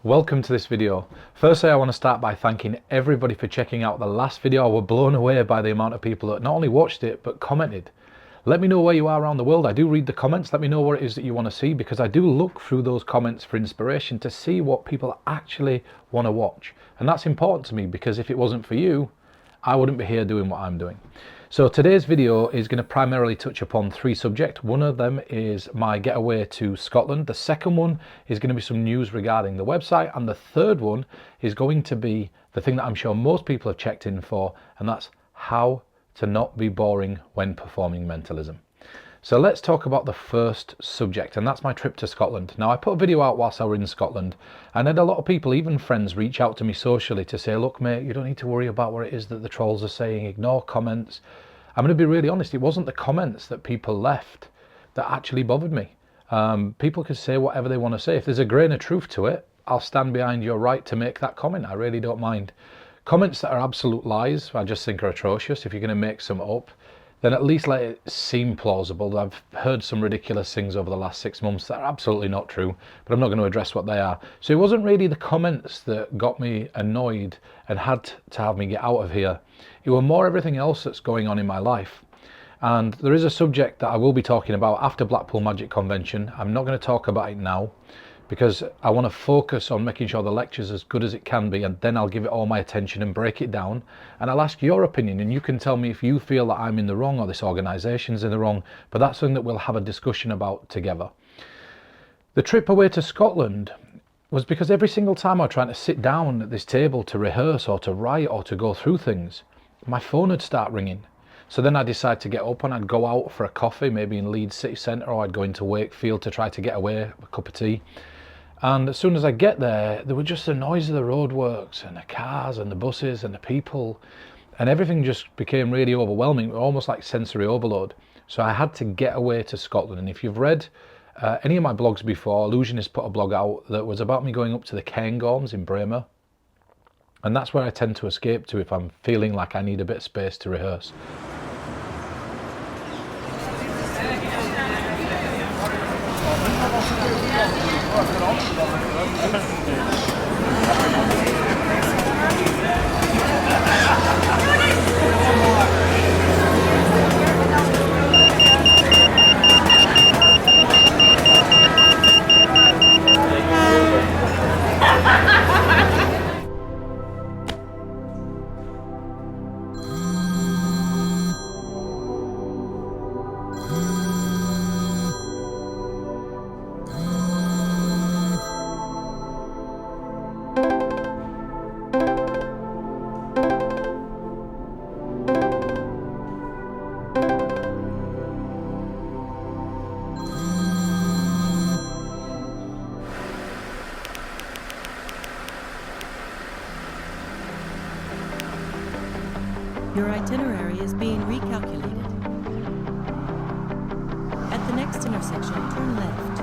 Welcome to this video. Firstly, I want to start by thanking everybody for checking out the last video. I was blown away by the amount of people that not only watched it, but commented. Let me know where you are around the world. I do read the comments. Let me know what it is that you want to see, because I do look through those comments for inspiration to see what people actually want to watch. And that's important to me, because if it wasn't for you, I wouldn't be here doing what I'm doing. So today's video is going to primarily touch upon three subjects. One of them is my getaway to Scotland. The second one is going to be some news regarding the website. And the third one is going to be the thing that I'm sure most people have checked in for, and that's how to not be boring when performing mentalism. So let's talk about the first subject, and that's my trip to Scotland. Now, I put a video out whilst I was in Scotland, and I had a lot of people, even friends, reach out to me socially to say, look mate, you don't need to worry about what it is that the trolls are saying, ignore comments. I'm going to be really honest, it wasn't the comments that people left that actually bothered me. People can say whatever they want to say. If there's a grain of truth to it, I'll stand behind your right to make that comment. I really don't mind. Comments that are absolute lies, I just think are atrocious. If you're going to make some up, then at least let it seem plausible. I've heard some ridiculous things over the last 6 months that are absolutely not true, but I'm not going to address what they are. So it wasn't really the comments that got me annoyed and had to have me get out of here. It was more everything else that's going on in my life. And there is a subject that I will be talking about after Blackpool Magic Convention. I'm not going to talk about it now, because I want to focus on making sure the lecture's as good as it can be, and then I'll give it all my attention and break it down, and I'll ask your opinion, and you can tell me if you feel that I'm in the wrong or this organisation's in the wrong, but that's something that we'll have a discussion about together. The trip away to Scotland was because every single time I was trying to sit down at this table to rehearse or to write or to go through things, my phone would start ringing. So then I decided to get up and I'd go out for a coffee, maybe in Leeds city centre, or I'd go into Wakefield to try to get away, a cup of tea. And as soon as I get there was just the noise of the roadworks and the cars and the buses and the people, and everything just became really overwhelming, almost like sensory overload. So I had to get away to Scotland. And if you've read any of my blogs before, Illusionist put a blog out that was about me going up to the Cairngorms in Braemar, and that's where I tend to escape to if I'm feeling like I need a bit of space to rehearse. Your itinerary is being recalculated. At the next intersection, turn left.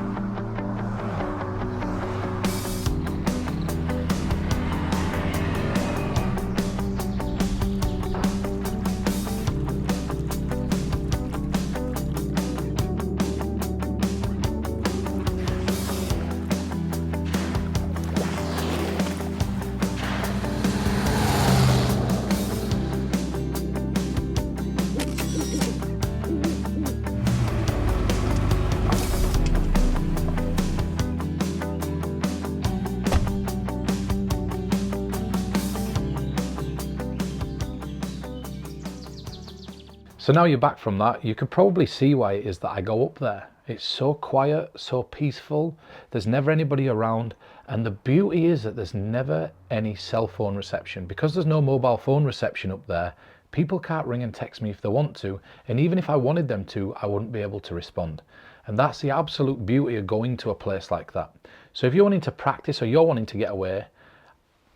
So now you're back from that, you could probably see why it is that I go up there. It's so quiet, so peaceful, there's never anybody around, and the beauty is that there's never any cell phone reception. Because there's no mobile phone reception up there, people can't ring and text me if they want to, and even if I wanted them to, I wouldn't be able to respond. And that's the absolute beauty of going to a place like that. So if you're wanting to practice or you're wanting to get away,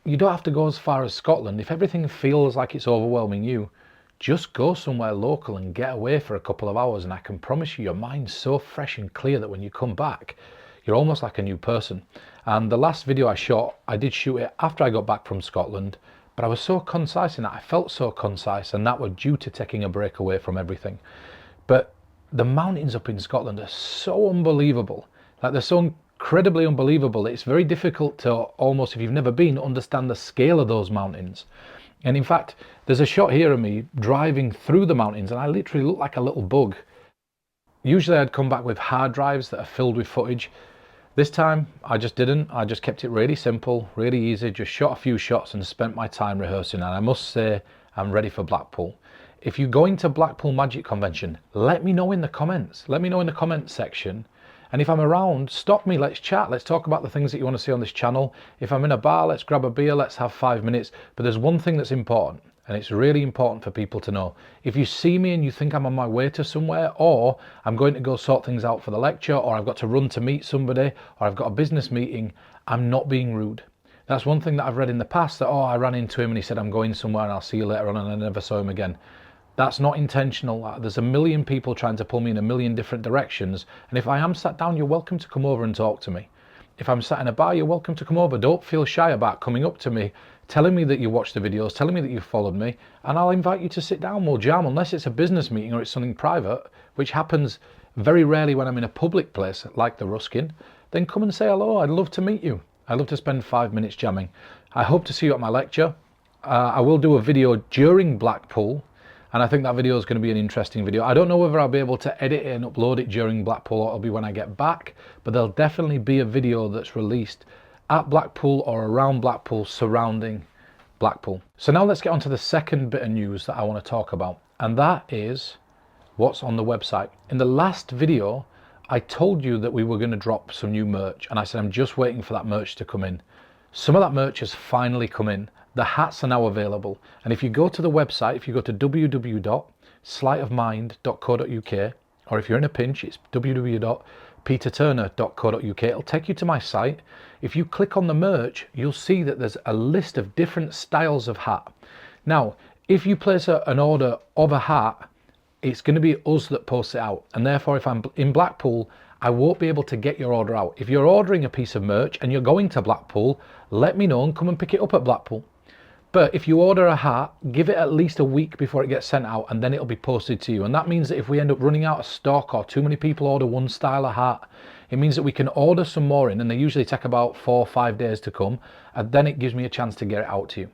you don't have to go as far as Scotland. If everything feels like it's overwhelming you, just go somewhere local and get away for a couple of hours, and I can promise you your mind's so fresh and clear that when you come back, you're almost like a new person. And the last video I shot, I did shoot it after I got back from Scotland, but I was so concise in that. I felt so concise, and that was due to taking a break away from everything. But the mountains up in Scotland are so unbelievable. Like, they're so incredibly unbelievable. It's very difficult to almost, if you've never been, understand the scale of those mountains. And in fact, there's a shot here of me driving through the mountains and I literally look like a little bug. Usually I'd come back with hard drives that are filled with footage. This time I just didn't. I just kept it really simple, really easy, just shot a few shots and spent my time rehearsing. And I must say, I'm ready for Blackpool. If you're going to Blackpool Magic Convention, let me know in the comments. Let me know in the comments section. And if I'm around, stop me, let's chat. Let's talk about the things that you want to see on this channel. If I'm in a bar, let's grab a beer, let's have 5 minutes. But there's one thing that's important, and it's really important for people to know. If you see me and you think I'm on my way to somewhere, or I'm going to go sort things out for the lecture, or I've got to run to meet somebody, or I've got a business meeting, I'm not being rude. That's one thing that I've read in the past, that, oh, I ran into him and he said, I'm going somewhere and I'll see you later on, and I never saw him again. That's not intentional. There's a million people trying to pull me in a million different directions. And if I am sat down, you're welcome to come over and talk to me. If I'm sat in a bar, you're welcome to come over. Don't feel shy about coming up to me, telling me that you watch the videos, telling me that you followed me, and I'll invite you to sit down. We'll jam, unless it's a business meeting or it's something private, which happens very rarely when I'm in a public place like the Ruskin. Then come and say hello. I'd love to meet you. I'd love to spend 5 minutes jamming. I hope to see you at my lecture. I will do a video during Blackpool, and I think that video is going to be an interesting video. I don't know whether I'll be able to edit it and upload it during Blackpool, or it'll be when I get back, but there'll definitely be a video that's released at Blackpool or around Blackpool, surrounding Blackpool. So now let's get on to the second bit of news that I want to talk about, and that is what's on the website. In the last video, I told you that we were going to drop some new merch, and I said I'm just waiting for that merch to come in. Some of that merch has finally come in. The hats are now available, and if you go to the website, if you go to www.sleightofmind.co.uk, or if you're in a pinch, it's www.peterturner.co.uk. it'll take you to my site. If you click on the merch, you'll see that there's a list of different styles of hat. Now, if you place an order of a hat, it's going to be us that posts it out, and therefore if I'm in Blackpool, I won't be able to get your order out. If you're ordering a piece of merch and you're going to Blackpool, let me know and come and pick it up at Blackpool. But if you order a hat, give it at least a week before it gets sent out, and then it'll be posted to you. And that means that if we end up running out of stock, or too many people order one style of hat, it means that we can order some more in, and they usually take about 4 or 5 days to come, and then it gives me a chance to get it out to you.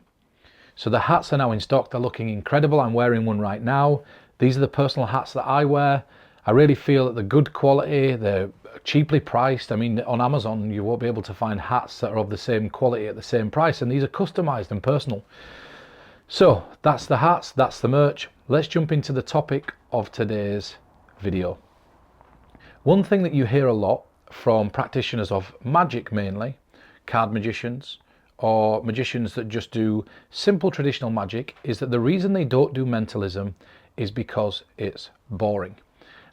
So the hats are now in stock. They're looking incredible. I'm wearing one right now. These are the personal hats that I wear. I really feel that they're good quality, they're cheaply priced. I mean, on Amazon you won't be able to find hats that are of the same quality at the same price, and these are customized and personal. So that's the hats, that's the merch. Let's jump into the topic of today's video. One thing that you hear a lot from practitioners of magic, mainly card magicians or magicians that just do simple traditional magic, is that the reason they don't do mentalism is because it's boring.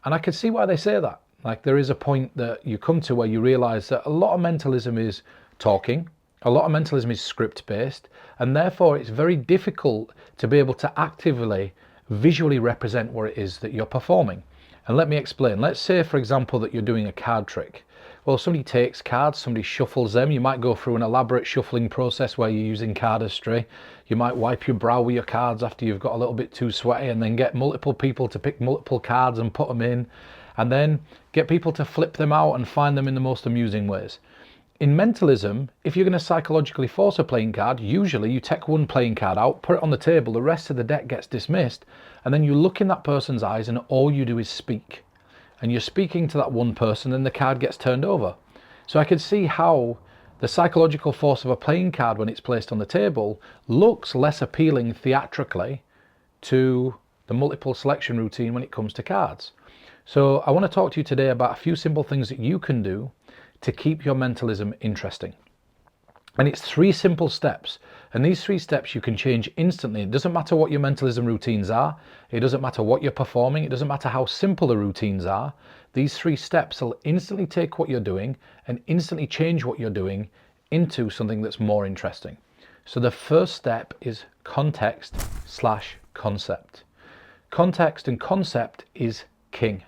And I can see why they say that. Like, there is a point that you come to where you realize that a lot of mentalism is talking, a lot of mentalism is script based, and therefore it's very difficult to be able to actively visually represent what it is that you're performing. And let me explain. Let's say, for example, that you're doing a card trick. Well, somebody takes cards, somebody shuffles them. You might go through an elaborate shuffling process where you're using cardistry. You might wipe your brow with your cards after you've got a little bit too sweaty, and then get multiple people to pick multiple cards and put them in, and then get people to flip them out and find them in the most amusing ways. In mentalism, if you're going to psychologically force a playing card, usually you take one playing card out, put it on the table, the rest of the deck gets dismissed, and then you look in that person's eyes and all you do is speak. And you're speaking to that one person and the card gets turned over. So I could see how the psychological force of a playing card when it's placed on the table looks less appealing theatrically to the multiple selection routine when it comes to cards. So I want to talk to you today about a few simple things that you can do to keep your mentalism interesting. And it's 3 simple steps, and these 3 steps you can change instantly. It doesn't matter what your mentalism routines are, it doesn't matter what you're performing, it doesn't matter how simple the routines are. These 3 steps will instantly take what you're doing and instantly change what you're doing into something that's more interesting. So the first step is context/concept. Context and concept is king.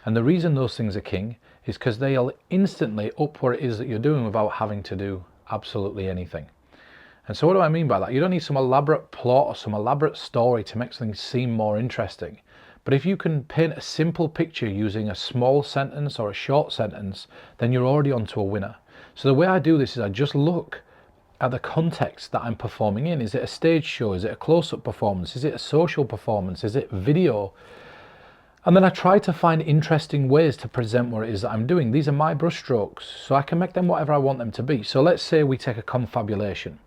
And the reason those things are king is because they'll instantly up what it is that you're doing without having to do absolutely anything. And so what do I mean by that? You don't need some elaborate plot or some elaborate story to make something seem more interesting. But But if you can paint a simple picture using a small sentence or a short sentence, then you're already onto a winner. So the way I do this is I just look at the context that I'm performing in. Is it a stage show? Is it a close-up performance? Is it a social performance? Is it video? And then I try to find interesting ways to present what it is that I'm doing. These are my brushstrokes, so I can make them whatever I want them to be. So let's say we take a confabulation.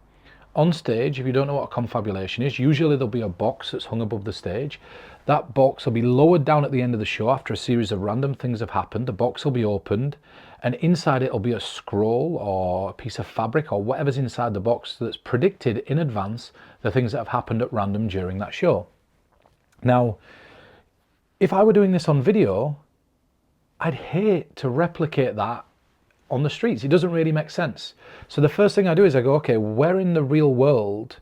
On stage, if you don't know what a confabulation is, usually there'll be a box that's hung above the stage. That box will be lowered down at the end of the show after a series of random things have happened. The box will be opened, and inside it will be a scroll or a piece of fabric or whatever's inside the box that's predicted in advance the things that have happened at random during that show. Now, if I were doing this on video, I'd hate to replicate that on the streets. It doesn't really make sense. So the first thing I do is I go, okay, where in the real world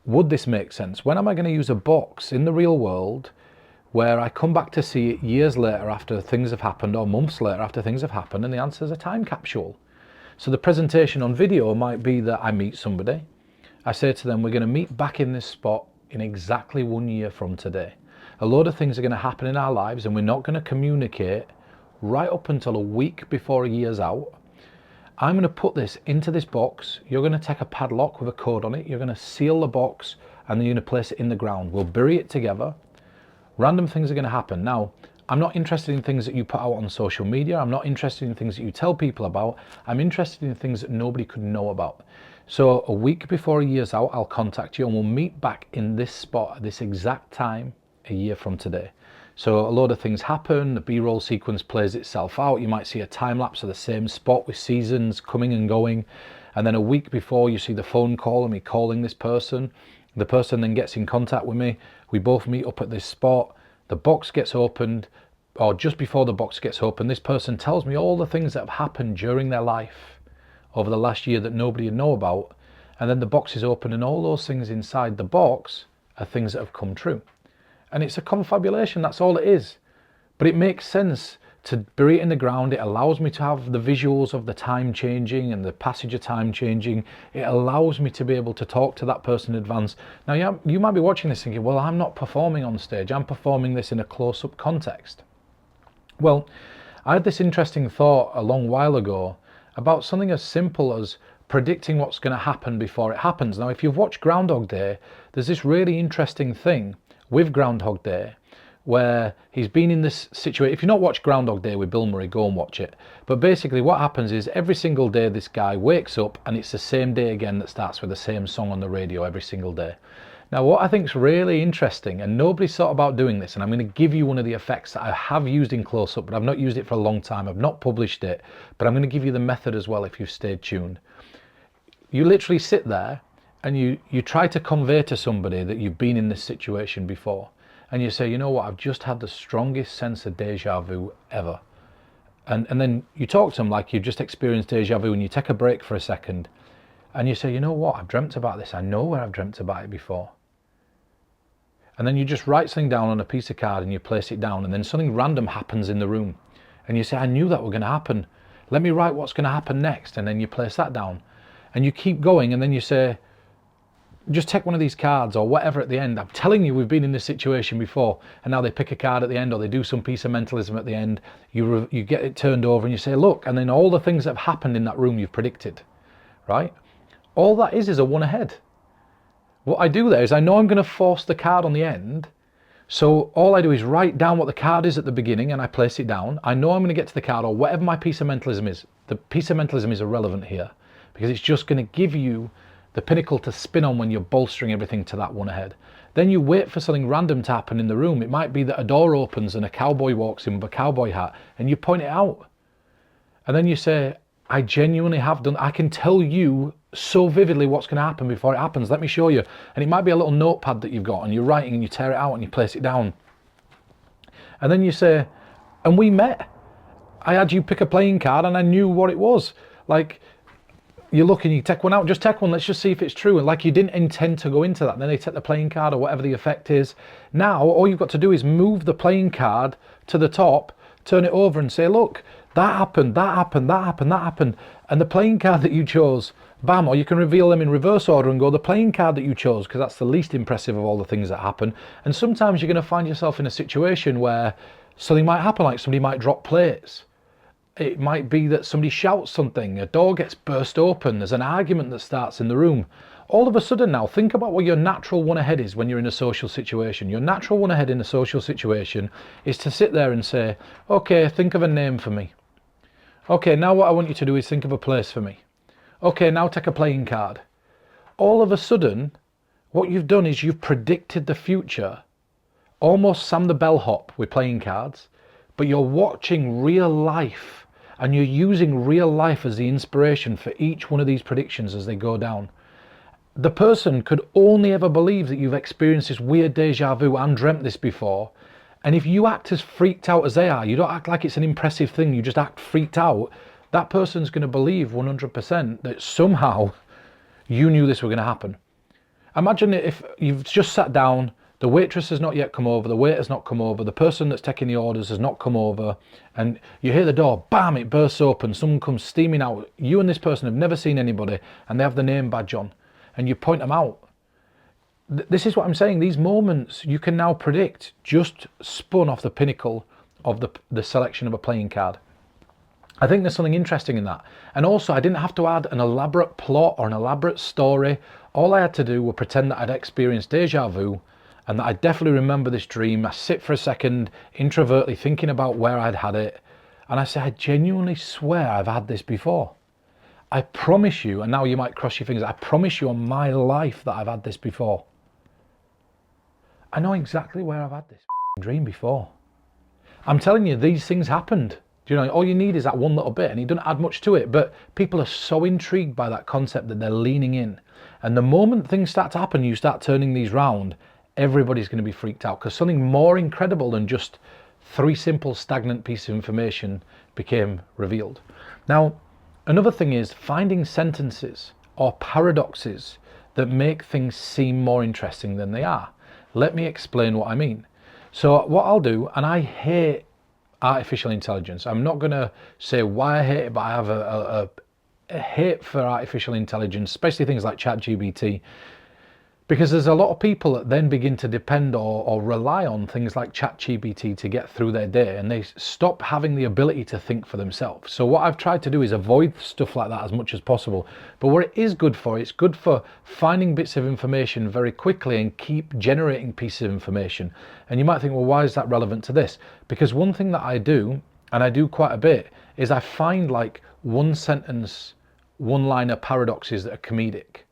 would this make sense? When am I going to use a box in the real world where I come back to see it years later after things have happened, or months later after things have happened, and the answer is a time capsule? So the presentation on video might be that I meet somebody. I say to them, we're going to meet back in this spot in exactly 1 year from today. A load of things are going to happen in our lives, and we're not going to communicate right up until a week before a year's out. I'm going to put this into this box. You're going to take a padlock with a code on it. You're going to seal the box, and then you're going to place it in the ground. We'll bury it together. Random things are going to happen. Now, I'm not interested in things that you put out on social media. I'm not interested in things that you tell people about. I'm interested in things that nobody could know about. So a week before a year's out, I'll contact you, and we'll meet back in this spot at this exact time a year from today. So a load of things happen, the B-roll sequence plays itself out. You might see a time lapse of the same spot with seasons coming and going, and then a week before you see the phone call and me calling this person. The person then gets in contact with me. We both meet up at this spot. The box gets opened, or just before the box gets opened, this person tells me all the things that have happened during their life over the last year that nobody would know about, and then the box is open, and all those things inside the box are things that have come true. And it's a confabulation, that's all it is. But it makes sense to bury it in the ground. It allows me to have the visuals of the time changing and the passage of time changing. It allows me to be able to talk to that person in advance. Now, you might be watching this thinking, well, I'm not performing on stage. I'm performing this in a close-up context. Well, I had this interesting thought a long while ago about something as simple as predicting what's going to happen before it happens. Now, if you've watched Groundhog Day, there's this really interesting thing with Groundhog Day where he's been in this situation. If you've not watched Groundhog Day with Bill Murray, go and watch it. But basically what happens is every single day this guy wakes up and it's the same day again that starts with the same song on the radio every single day. Now what I think is really interesting, and nobody's thought about doing this, and I'm going to give you one of the effects that I have used in close-up, but I've not used it for a long time. I've not published it, but I'm going to give you the method as well if you've stayed tuned. You literally sit there and you try to convey to somebody that you've been in this situation before, and you say, you know what, I've just had the strongest sense of deja vu ever. And then you talk to them like you've just experienced deja vu, and you take a break for a second and you say, you know what, I've dreamt about this. I know where I've dreamt about it before. And then you just write something down on a piece of card and you place it down, and then something random happens in the room and you say, I knew that was going to happen. Let me write what's going to happen next. And then you place that down and you keep going, and then you say, just take one of these cards or whatever at the end. I'm telling you, we've been in this situation before. And now they pick a card at the end, or they do some piece of mentalism at the end. You get it turned over and you say, look, and then all the things that have happened in that room you've predicted, right? All that is a one ahead. What I do there is I know I'm going to force the card on the end. So all I do is write down what the card is at the beginning and I place it down. I know I'm going to get to the card, or whatever my piece of mentalism is. The piece of mentalism is irrelevant here because it's just going to give you the pinnacle to spin on when you're bolstering everything to that one ahead. Then you wait for something random to happen in the room. It might be that a door opens and a cowboy walks in with a cowboy hat, and you point it out. And then you say, I genuinely have done, I can tell you so vividly what's going to happen before it happens. Let me show you. And it might be a little notepad that you've got, and you're writing and you tear it out and you place it down. And then you say, and we met. I had you pick a playing card and I knew what it was. Like, you look and you take one out, just take one, let's just see if it's true. And like, you didn't intend to go into that. And then they take the playing card or whatever the effect is. Now, all you've got to do is move the playing card to the top, turn it over and say, look, that happened, that happened, that happened, that happened. And the playing card that you chose Bam, or you can reveal them in reverse order and go the playing card that you chose, because that's the least impressive of all the things that happen. And sometimes you're going to find yourself in a situation where something might happen, like somebody might drop plates. It might be that somebody shouts something, a door gets burst open, there's an argument that starts in the room. All of a sudden now, think about what your natural one ahead is when you're in a social situation. Your natural one ahead in a social situation is to sit there and say, okay, think of a name for me. Okay, now what I want you to do is think of a place for me. Okay, now take a playing card. All of a sudden, what you've done is you've predicted the future, almost Sam the bellhop with playing cards, but you're watching real life and you're using real life as the inspiration for each one of these predictions as they go down. The person could only ever believe that you've experienced this weird deja vu and dreamt this before. And if you act as freaked out as they are, you don't act like it's an impressive thing, you just act freaked out, that person's going to believe 100% that somehow you knew this was going to happen. Imagine if you've just sat down, the waitress has not yet come over, the waiter's not come over, the person that's taking the orders has not come over, and you hear the door, bam, it bursts open, someone comes steaming out. You and this person have never seen anybody, and they have the name badge on, and you point them out. This is what I'm saying, these moments you can now predict, just spun off the pinnacle of the selection of a playing card. I think there's something interesting in that. And also, I didn't have to add an elaborate plot or an elaborate story. All I had to do was pretend that I'd experienced deja vu and that I definitely remember this dream. I sit for a second, introvertly thinking about where I'd had it. And I say, I genuinely swear I've had this before. I promise you, and now you might cross your fingers, I promise you on my life that I've had this before. I know exactly where I've had this dream before. I'm telling you, these things happened. Do you know, all you need is that one little bit, and it doesn't add much to it, but people are so intrigued by that concept that they're leaning in. And the moment things start to happen, you start turning these round, everybody's going to be freaked out, because something more incredible than just 3 simple stagnant pieces of information became revealed. Now, another thing is finding sentences or paradoxes that make things seem more interesting than they are. Let me explain what I mean. So what I'll do, and I hate artificial intelligence. I'm not going to say why I hate it, but I have a hate for artificial intelligence, especially things like ChatGPT, because there's a lot of people that then begin to depend or rely on things like ChatGPT to get through their day, and they stop having the ability to think for themselves. So what I've tried to do is avoid stuff like that as much as possible. But what it is good for, it's good for finding bits of information very quickly and keep generating pieces of information. And you might think, well, why is that relevant to this? Because one thing that I do, and I do quite a bit, is I find like one sentence, one-liner paradoxes that are comedic.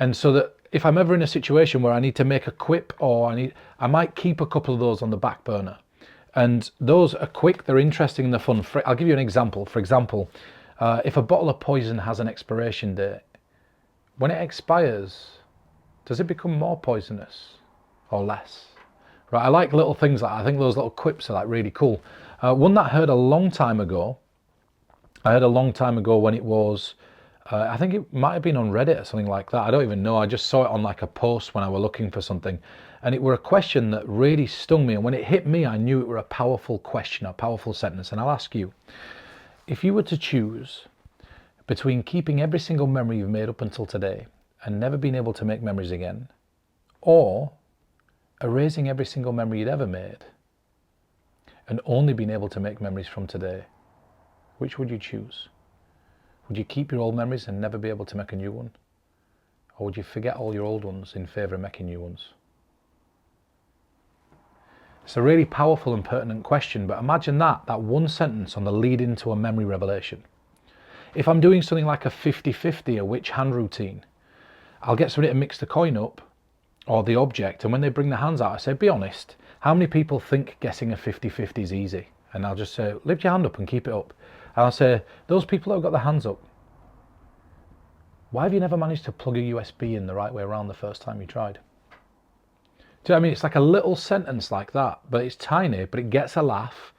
And so that if I'm ever in a situation where I need to make a quip, or I might keep a couple of those on the back burner. And those are quick, they're interesting, and they're fun. I'll give you an example. For example, if a bottle of poison has an expiration date, when it expires, does it become more poisonous or less? Right, I like little things like that. I think those little quips are like really cool. One that I heard a long time ago, when it was, I think it might have been on Reddit or something like that. I don't even know. I just saw it on like a post when I were looking for something. And it were a question that really stung me. And when it hit me, I knew it were a powerful question, a powerful sentence. And I'll ask you, if you were to choose between keeping every single memory you've made up until today and never being able to make memories again, or erasing every single memory you'd ever made and only being able to make memories from today, which would you choose? Would you keep your old memories and never be able to make a new one? Or would you forget all your old ones in favour of making new ones? It's a really powerful and pertinent question, but imagine that one sentence on the lead into a memory revelation. If I'm doing something like a 50-50, a which hand routine, I'll get somebody to mix the coin up, or the object, and when they bring their hands out, I say, be honest, how many people think guessing a 50-50 is easy? And I'll just say, lift your hand up and keep it up. And I'll say, those people that have got their hands up, why have you never managed to plug a USB in the right way around the first time you tried? Do you know what I mean? It's like a little sentence like that, but it's tiny, but it gets a laugh,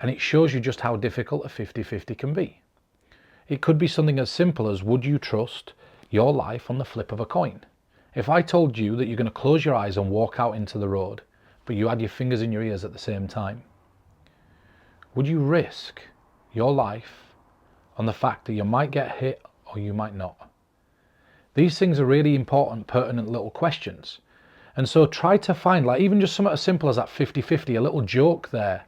and it shows you just how difficult a 50-50 can be. It could be something as simple as, would you trust your life on the flip of a coin? If I told you that you're going to close your eyes and walk out into the road, but you had your fingers in your ears at the same time, would you risk your life on the fact that you might get hit or you might not? These things are really important, pertinent little questions. And so try to find, like, even just something as simple as that 50-50, a little joke there,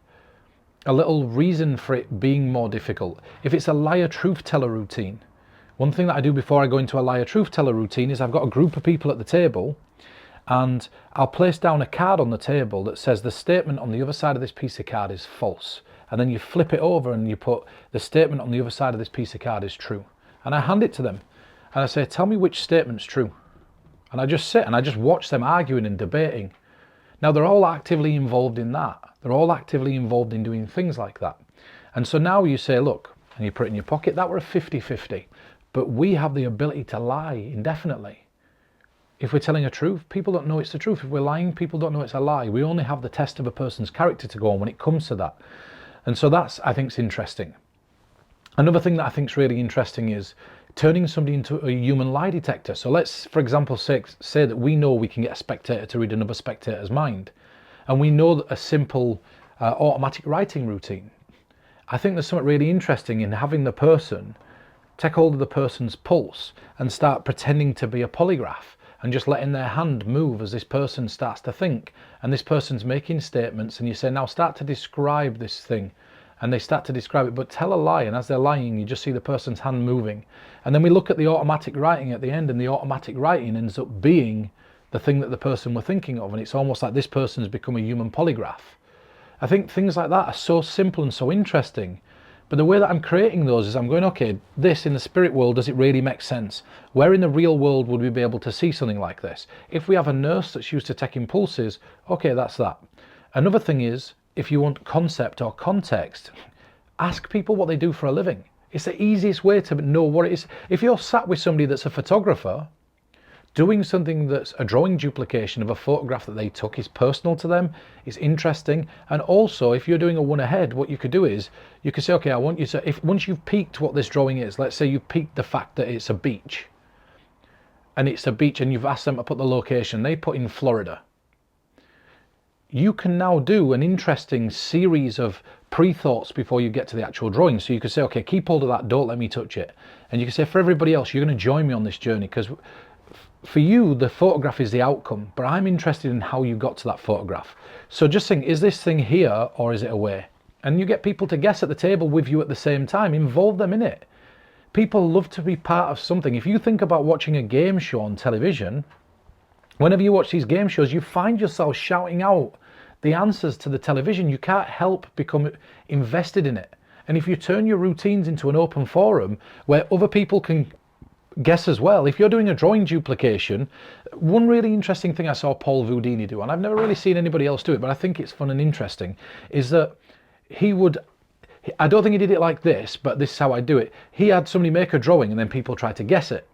a little reason for it being more difficult. If it's a liar truth teller routine, one thing that I do before I go into a liar truth teller routine is I've got a group of people at the table, and I'll place down a card on the table that says the statement on the other side of this piece of card is false. And then you flip it over and you put the statement on the other side of this piece of card is true. And I hand it to them and I say, tell me which statement's true. And I just sit and I just watch them arguing and debating. Now they're all actively involved in that. They're all actively involved in doing things like that. And so now you say, look, and you put it in your pocket, that were a 50-50. But we have the ability to lie indefinitely. If we're telling a truth, people don't know it's the truth. If we're lying, people don't know it's a lie. We only have the test of a person's character to go on when it comes to that. And so that's, I think, is interesting. Another thing that I think is really interesting is turning somebody into a human lie detector. So let's, for example, say that we know we can get a spectator to read another spectator's mind. And we know that a simple automatic writing routine. I think there's something really interesting in having the person take hold of the person's pulse and start pretending to be a polygraph and just letting their hand move as this person starts to think. And this person's making statements and you say, now start to describe this thing. And they start to describe it, but tell a lie. And as they're lying, you just see the person's hand moving. And then we look at the automatic writing at the end, and the automatic writing ends up being the thing that the person were thinking of. And it's almost like this person's become a human polygraph. I think things like that are so simple and so interesting. But the way that I'm creating those is I'm going, okay, this in the spirit world, does it really make sense? Where in the real world would we be able to see something like this? If we have a nurse that's used to taking pulses, okay, that's that. Another thing is, if you want concept or context, ask people what they do for a living. It's the easiest way to know what it is. If you're sat with somebody that's a photographer, doing something that's a drawing duplication of a photograph that they took is personal to them, is interesting. And also, if you're doing a one ahead, what you could do is, you could say, okay, I want you to, once you've peaked what this drawing is, let's say you peaked the fact that it's a beach, and it's a beach and you've asked them to put the location, they put in Florida. You can now do an interesting series of pre-thoughts before you get to the actual drawing. So you could say, okay, keep hold of that, don't let me touch it. And you can say, for everybody else, you're going to join me on this journey, because for you, the photograph is the outcome, but I'm interested in how you got to that photograph. So just think, is this thing here or is it away? And you get people to guess at the table with you at the same time, involve them in it. People love to be part of something. If you think about watching a game show on television, whenever you watch these game shows, you find yourself shouting out the answers to the television. You can't help become invested in it. And if you turn your routines into an open forum where other people can guess as well, if you're doing a drawing duplication, one really interesting thing I saw Paul Houdini do, and I've never really seen anybody else do it, but I think it's fun and interesting, is that he would, I don't think he did it like this, but this is how I do it. He had somebody make a drawing and then people try to guess it.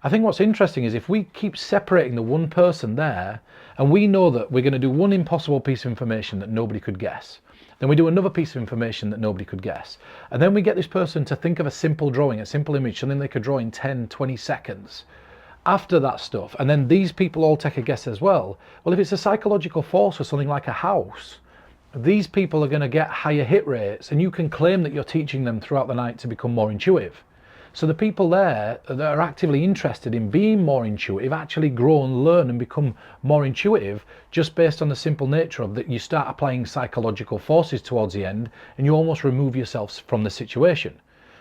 I think what's interesting is if we keep separating the one person there, and we know that we're going to do one impossible piece of information that nobody could guess, then we do another piece of information that nobody could guess, and then we get this person to think of a simple drawing, a simple image, something they could draw in 10, 20 seconds after that stuff, and then these people all take a guess as well. Well, if it's a psychological force or something like a house, these people are going to get higher hit rates, and you can claim that you're teaching them throughout the night to become more intuitive. So the people there that are actively interested in being more intuitive actually grow and learn and become more intuitive, just based on the simple nature of that. You start applying psychological forces towards the end and you almost remove yourself from the situation.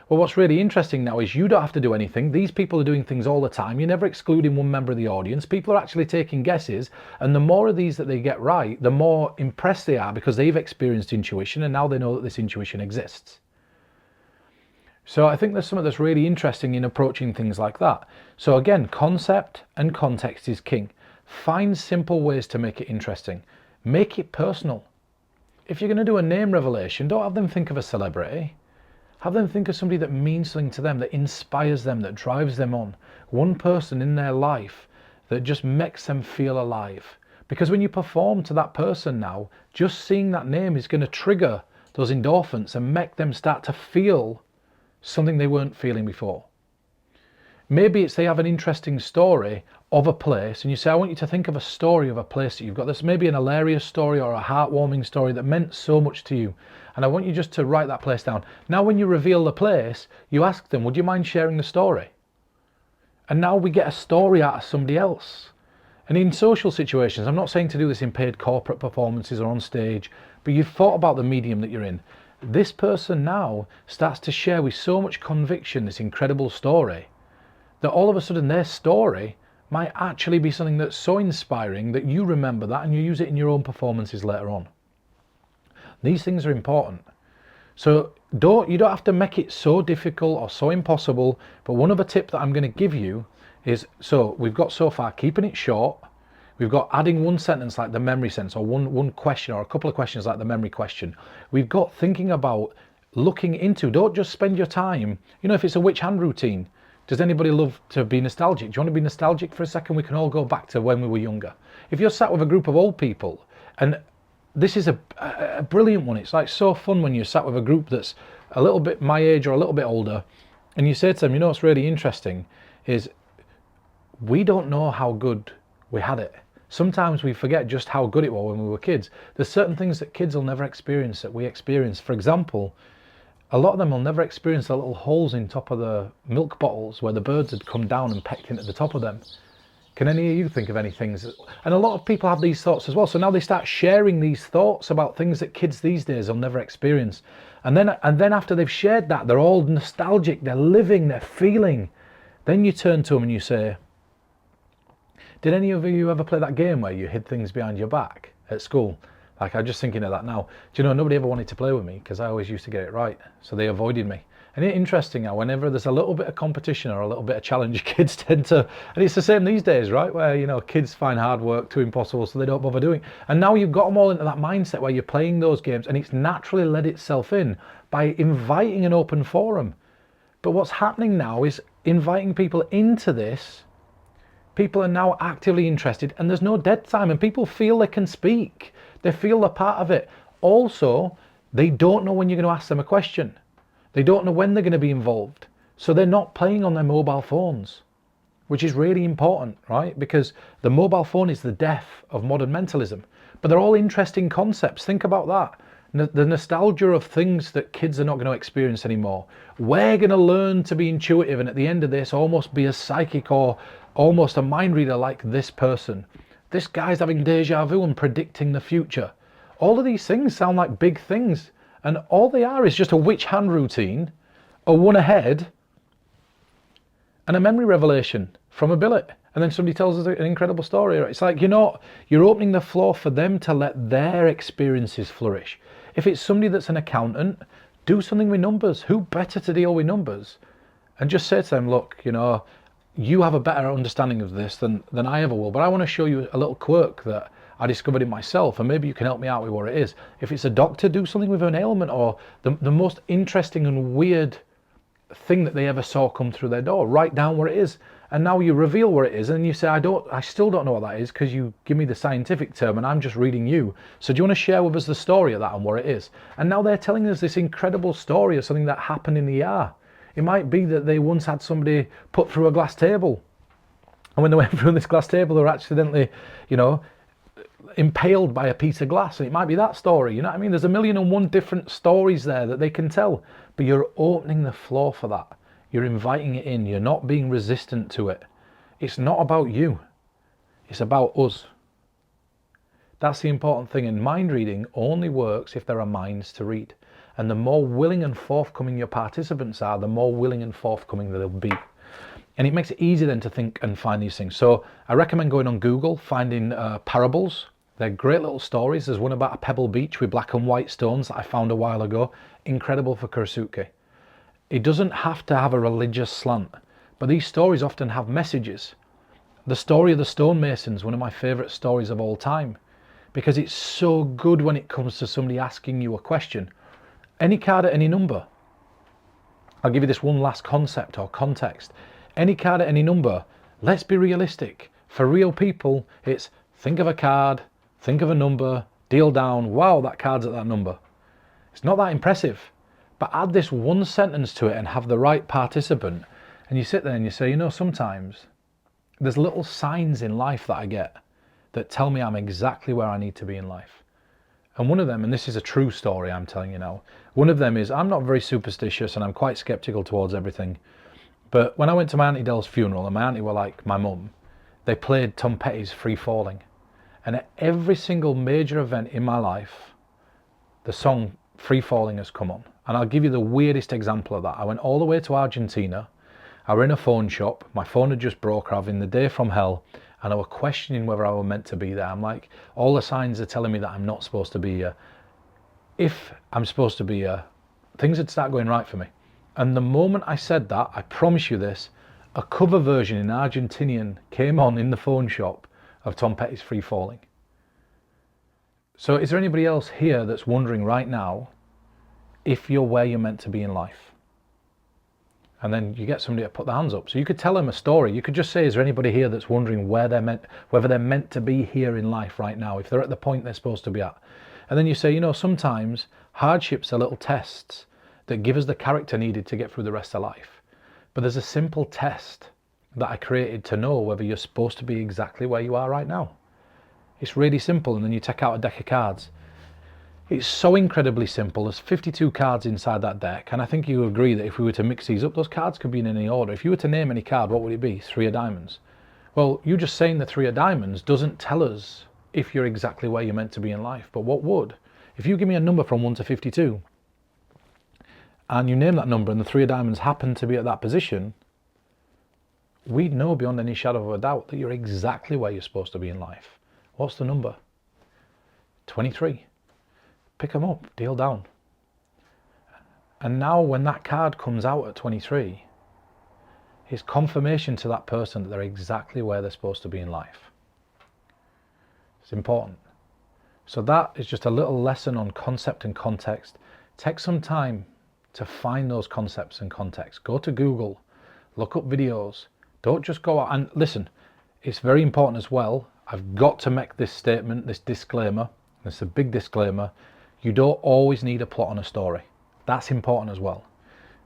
Well, what's really interesting now is you don't have to do anything. These people are doing things all the time. You're never excluding one member of the audience. People are actually taking guesses, and the more of these that they get right, the more impressed they are, because they've experienced intuition and now they know that this intuition exists. So I think there's something that's really interesting in approaching things like that. So again, concept and context is king. Find simple ways to make it interesting. Make it personal. If you're going to do a name revelation, don't have them think of a celebrity. Have them think of somebody that means something to them, that inspires them, that drives them on. One person in their life that just makes them feel alive. Because when you perform to that person now, just seeing that name is going to trigger those endorphins and make them start to feel something they weren't feeling before. Maybe it's they have an interesting story of a place, and you say, I want you to think of a story of a place that you've got. This maybe an hilarious story or a heartwarming story that meant so much to you, and I want you just to write that place down. Now when you reveal the place, you ask them, would you mind sharing the story? And now we get a story out of somebody else. And in social situations, I'm not saying to do this in paid corporate performances or on stage, but you've thought about the medium that you're in. This person now starts to share with so much conviction this incredible story that all of a sudden their story might actually be something that's so inspiring that you remember that and you use it in your own performances later on. These things are important. So you don't have to make it so difficult or so impossible, but one other tip that I'm going to give you is, so we've got so far keeping it short, we've got adding one sentence like the memory sentence, or one question or a couple of questions like the memory question. We've got thinking about looking into, don't just spend your time, you know, if it's a which hand routine, does anybody love to be nostalgic? Do you want to be nostalgic for a second? We can all go back to when we were younger. If you're sat with a group of old people, and this is a brilliant one, it's like so fun when you're sat with a group that's a little bit my age or a little bit older, and you say to them, you know what's really interesting is we don't know how good we had it. Sometimes we forget just how good it was when we were kids. There's certain things that kids will never experience that we experience. For example, a lot of them will never experience the little holes in top of the milk bottles where the birds had come down and pecked into the top of them. Can any of you think of any things? And a lot of people have these thoughts as well. So now they start sharing these thoughts about things that kids these days will never experience. And then after they've shared that, they're all nostalgic, they're living, they're feeling. Then you turn to them and you say, did any of you ever play that game where you hid things behind your back at school? Like, I'm just thinking of that now. Do you know, nobody ever wanted to play with me because I always used to get it right. So they avoided me. And it's interesting how whenever there's a little bit of competition or a little bit of challenge, kids tend to, and it's the same these days, right? Where, you know, kids find hard work too impossible, so they don't bother doing. And now you've got them all into that mindset where you're playing those games and it's naturally let itself in by inviting an open forum. But what's happening now is inviting people into this. People are now actively interested and there's no dead time and people feel they can speak. They feel they're part of it. Also, they don't know when you're going to ask them a question. They don't know when they're going to be involved. So they're not playing on their mobile phones, which is really important, right? Because the mobile phone is the death of modern mentalism. But they're all interesting concepts. Think about that. The nostalgia of things that kids are not going to experience anymore. We're going to learn to be intuitive and at the end of this almost be a psychic or almost a mind reader like this person. This guy's having deja vu and predicting the future. All of these things sound like big things. And all they are is just a which hand routine, a one ahead, and a memory revelation from a billet. And then somebody tells us an incredible story. It's like, you know, you're opening the floor for them to let their experiences flourish. If it's somebody that's an accountant, do something with numbers. Who better to deal with numbers? And just say to them, look, you know, you have a better understanding of this than I ever will. But I want to show you a little quirk that I discovered it myself, and maybe you can help me out with what it is. If it's a doctor, do something with an ailment or the most interesting and weird thing that they ever saw come through their door. Write down what it is, and now you reveal what it is, and you say, I still don't know what that is because you give me the scientific term and I'm just reading you. So do you want to share with us the story of that and what it is? And now they're telling us this incredible story of something that happened in the ER. It might be that they once had somebody put through a glass table, and when they went through this glass table, they were accidentally, you know, impaled by a piece of glass, and it might be that story. You know what I mean? There's 1,000,001 different stories there that they can tell, but you're opening the floor for that. You're inviting it in. You're not being resistant to it. It's not about you. It's about us. That's the important thing. And mind reading only works if there are minds to read. And the more willing and forthcoming your participants are, the more willing and forthcoming they'll be. And it makes it easy then to think and find these things. So I recommend going on Google, finding parables. They're great little stories. There's one about a pebble beach with black and white stones that I found a while ago. Incredible for Kursuke. It doesn't have to have a religious slant, but these stories often have messages. The story of the stonemasons, one of my favourite stories of all time, because it's so good when it comes to somebody asking you a question. Any card at any number. I'll give you this one last concept or context. Any card at any number. Let's be realistic. For real people, it's think of a card, think of a number, deal down, wow, that card's at that number. It's not that impressive, but add this one sentence to it and have the right participant, and you sit there and you say, you know, sometimes there's little signs in life that I get that tell me I'm exactly where I need to be in life. And one of them, and this is a true story I'm telling you now, one of them is I'm not very superstitious and I'm quite skeptical towards everything, But when I went to my Auntie Dell's funeral, and my auntie were like my mum, they played Tom Petty's Free Falling. And at every single major event in my life, the song Free Falling has come on. And I'll give you the weirdest example of that. I went all the way to Argentina. I were in a phone shop. My phone had just broke, having the day from hell. And I were questioning whether I were meant to be there. I'm like, all the signs are telling me that I'm not supposed to be here. If I'm supposed to be here, things would start going right for me. And the moment I said that, I promise you this, a cover version in Argentinian came on in the phone shop of Tom Petty's Free Falling. So is there anybody else here that's wondering right now if you're where you're meant to be in life? And then you get somebody to put their hands up. So you could tell them a story. You could just say, is there anybody here that's wondering whether they're meant to be here in life right now, if they're at the point they're supposed to be at? And then you say, you know, sometimes hardships are little tests that give us the character needed to get through the rest of life. But there's a simple test that I created to know whether you're supposed to be exactly where you are right now. It's really simple, and then you take out a deck of cards. It's so incredibly simple. There's 52 cards inside that deck, and I think you agree that if we were to mix these up, those cards could be in any order. If you were to name any card, what would it be? 3 of diamonds. Well, you just saying the 3 of diamonds doesn't tell us if you're exactly where you're meant to be in life. But what would? If you give me a number from 1 to 52, and you name that number and the 3 of diamonds happen to be at that position, we'd know beyond any shadow of a doubt that you're exactly where you're supposed to be in life. What's the number? 23. Pick them up, deal down. And now when that card comes out at 23, it's confirmation to that person that they're exactly where they're supposed to be in life. It's important. So that is just a little lesson on concept and context. Take some time to find those concepts and context. Go to Google, look up videos. Don't just go out and listen. It's very important as well. I've got to make this statement, this disclaimer. It's a big disclaimer. You don't always need a plot on a story. That's important as well.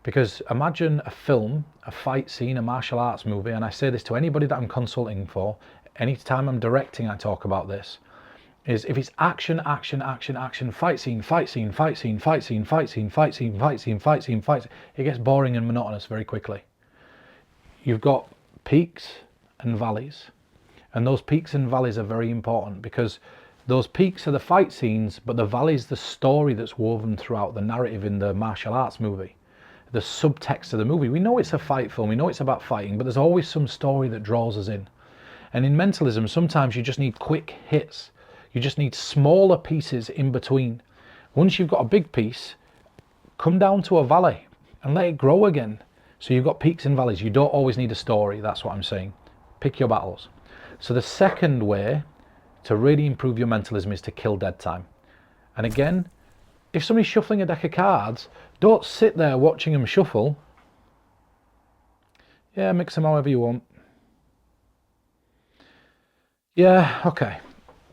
Because imagine a film, a fight scene, a martial arts movie, and I say this to anybody that I'm consulting for, anytime I'm directing I talk about this, is if it's action, action, action, action, fight scene, fight scene, fight scene, fight scene, fight scene, fight scene, fight scene, fight scene, fight scene, it gets boring and monotonous very quickly. You've got peaks and valleys. And those peaks and valleys are very important because those peaks are the fight scenes, but the valleys the story that's woven throughout the narrative in the martial arts movie. The subtext of the movie. We know it's a fight film, we know it's about fighting, but there's always some story that draws us in. And in mentalism, sometimes you just need quick hits. You just need smaller pieces in between. Once you've got a big piece, come down to a valley and let it grow again. So you've got peaks and valleys. You don't always need a story, that's what I'm saying. Pick your battles. So the second way to really improve your mentalism is to kill dead time. And again, if somebody's shuffling a deck of cards, don't sit there watching them shuffle. Yeah, mix them however you want. Yeah, okay.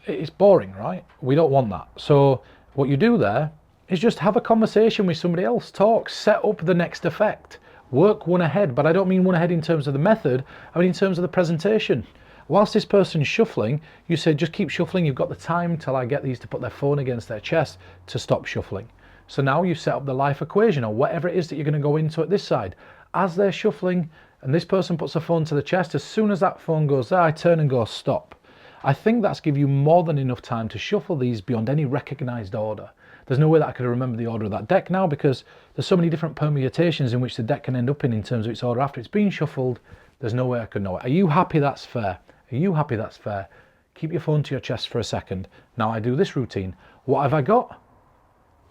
It's boring, right? We don't want that. So what you do there is just have a conversation with somebody else. Talk, set up the next effect. Work one ahead, but I don't mean one ahead in terms of the method, I mean in terms of the presentation. Whilst this person's shuffling, you say, just keep shuffling. You've got the time till I get these to put their phone against their chest to stop shuffling. So now you set up the life equation or whatever it is that you're going to go into at this side. As they're shuffling and this person puts the phone to the chest, as soon as that phone goes there, I turn and go stop. I think that's give you more than enough time to shuffle these beyond any recognized order. There's no way that I could remember the order of that deck now because there's so many different permutations in which the deck can end up in terms of its order after it's been shuffled. There's no way I could know it. Are you happy that's fair? Are you happy that's fair? Keep your phone to your chest for a second. Now I do this routine. What have I got?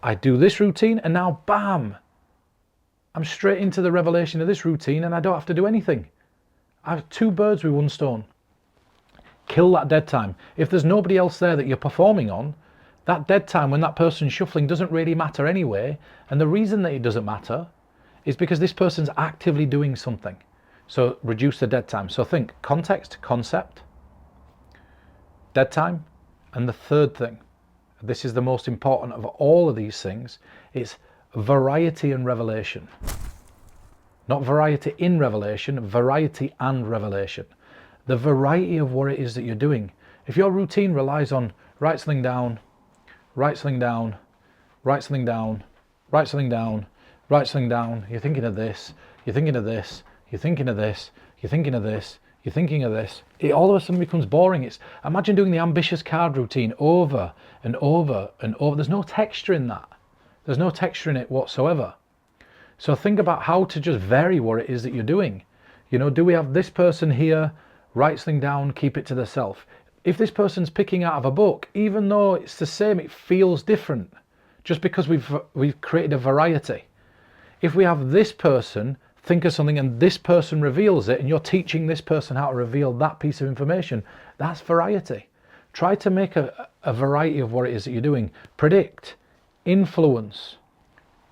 I do this routine and now bam! I'm straight into the revelation of this routine and I don't have to do anything. I have 2 birds with 1 stone. Kill that dead time. If there's nobody else there that you're performing on, that dead time when that person's shuffling doesn't really matter anyway. And the reason that it doesn't matter is because this person's actively doing something. So reduce the dead time. So think context, concept, dead time, and the third thing, this is the most important of all of these things, it's variety and revelation. Not variety in revelation, variety and revelation. The variety of what it is that you're doing. If your routine relies on right sling down, right sling down, right sling down, right sling down, right sling down, you're thinking of this, you're thinking of this, you're thinking of this, you're thinking of this, you're thinking of this. It all of a sudden becomes boring. Imagine doing the ambitious card routine over and over and over. There's no texture in that. There's no texture in it whatsoever. So think about how to just vary what it is that you're doing. You know, do we have this person here, write something down, keep it to themselves? If this person's picking out of a book, even though it's the same, it feels different just because we've created a variety. If we have this person think of something and this person reveals it, and you're teaching this person how to reveal that piece of information, that's variety. Try to make a variety of what it is that you're doing. Predict, influence,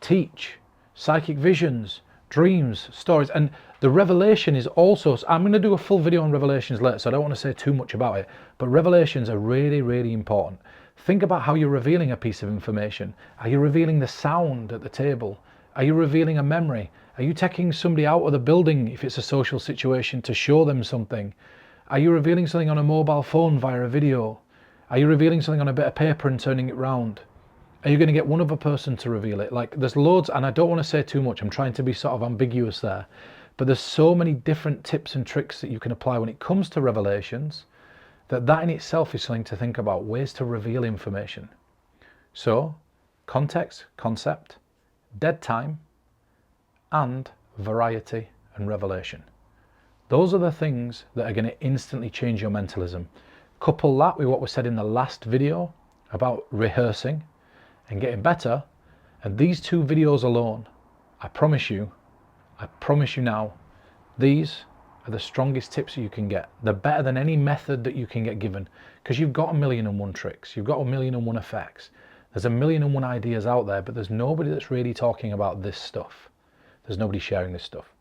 teach, psychic visions, dreams, stories. And the revelation is also, I'm going to do a full video on revelations later, so I don't want to say too much about it, but revelations are really, really important. Think about how you're revealing a piece of information. Are you revealing the sound at the table? Are you revealing a memory? Are you taking somebody out of the building if it's a social situation to show them something? Are you revealing something on a mobile phone via a video? Are you revealing something on a bit of paper and turning it round? Are you going to get one other person to reveal it? Like, there's loads, and I don't want to say too much. I'm trying to be sort of ambiguous there. But there's so many different tips and tricks that you can apply when it comes to revelations, that in itself is something to think about, ways to reveal information. So, context, concept, dead time, and variety and revelation. Those are the things that are going to instantly change your mentalism. Couple that with what was said in the last video about rehearsing and getting better, and these two videos alone, I promise you now, these are the strongest tips that you can get. They're better than any method that you can get given, because you've got 1,000,001 tricks, you've got 1,000,001 effects, there's 1,000,001 ideas out there, but there's nobody that's really talking about this stuff. There's nobody sharing this stuff.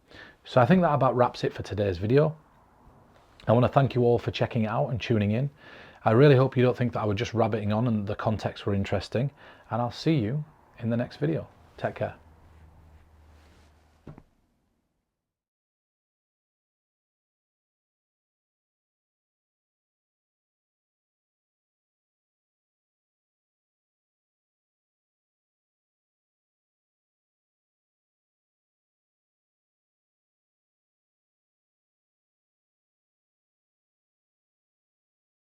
So I think that about wraps it for today's video. I want to thank you all for checking it out and tuning in. I really hope you don't think that I was just rabbiting on and the context were interesting, and I'll see you in the next video. Take care.